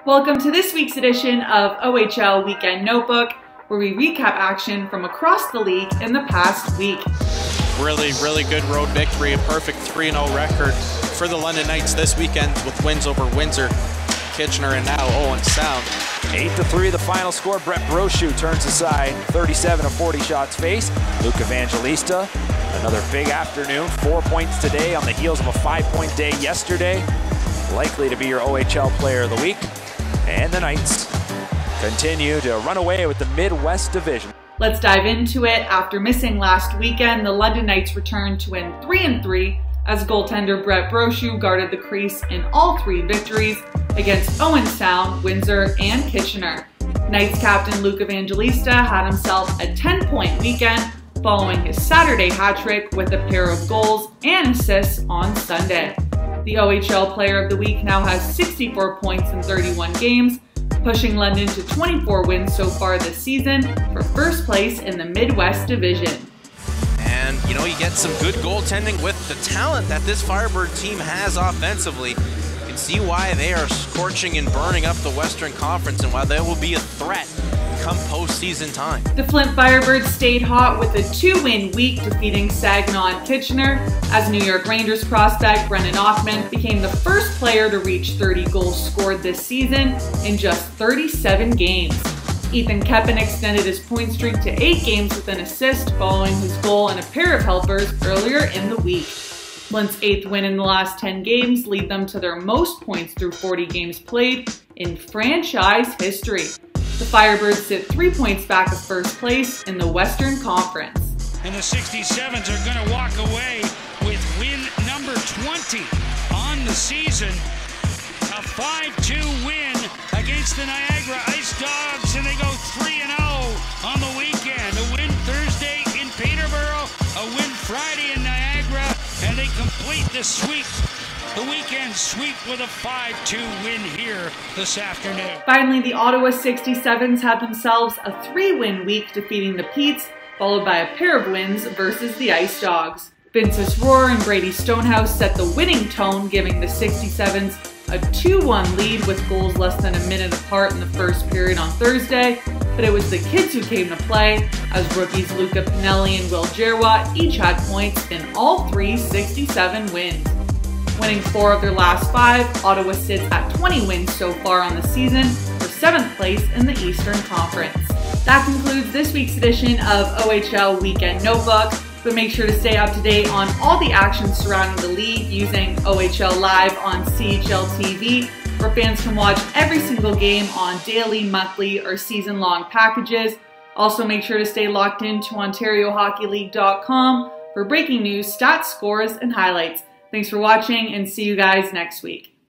Welcome to this week's edition of OHL Weekend Notebook, where we recap action from across the league in the past week. Really good road victory, a perfect 3-0 record for the London Knights this weekend with wins over Windsor, Kitchener, and now Owen Sound. 8-3 the final score. Brett Brochu turns aside, 37 of 40 shots faced. Luke Evangelista, another big afternoon, 4 points today on the heels of a 5-point day yesterday. Likely to be your OHL Player of the Week. And the Knights continue to run away with the Midwest Division. Let's dive into it. After missing last weekend, the London Knights returned to win 3-3 as goaltender Brett Brochu guarded the crease in all 3 victories against Owen Sound, Windsor, and Kitchener. Knights captain Luke Evangelista had himself a 10-point weekend following his Saturday hat trick with a pair of goals and assists on Sunday. The OHL Player of the Week now has 64 points in 31 games, pushing London to 24 wins so far this season for first place in the Midwest Division. And, you know, you get some good goaltending with the talent that this Firebird team has offensively. You can see why they are scorching and burning up the Western Conference and why they will be a threat come postseason time. The Flint Firebirds stayed hot with a 2-win week, defeating Saginaw and Kitchener, as New York Rangers prospect Brennan Ockman became the first player to reach 30 goals scored this season in just 37 games. Ethan Keppen extended his point streak to 8 games with an assist following his goal and a pair of helpers earlier in the week. Flint's 8th win in the last 10 games lead them to their most points through 40 games played in franchise history. The Firebirds sit 3 points back of first place in the Western Conference. And the 67s are going to walk away with win number 20 on the season. A 5-2 win against the Niagara Ice Dogs, and they go 3-0 on the weekend. A win Thursday in Peterborough, a win Friday in Niagara, and they complete the sweep. The weekend sweep with a 5-2 win here this afternoon. Finally, the Ottawa 67s had themselves a 3-win week, defeating the Petes, followed by a pair of wins versus the Ice Dogs. Vince's Roar and Brady Stonehouse set the winning tone, giving the 67s a 2-1 lead with goals less than a minute apart in the first period on Thursday, but it was the kids who came to play, as rookies Luca Pinelli and Will Jerwa each had points in all 3 67 wins. Winning 4 of their last 5, Ottawa sits at 20 wins so far on the season for 7th place in the Eastern Conference. That concludes this week's edition of OHL Weekend Notebook, but make sure to stay up to date on all the action surrounding the league using OHL Live on CHL TV, where fans can watch every single game on daily, monthly, or season-long packages. Also, make sure to stay locked into OntarioHockeyLeague.com for breaking news, stats, scores, and highlights. Thanks for watching, and see you guys next week.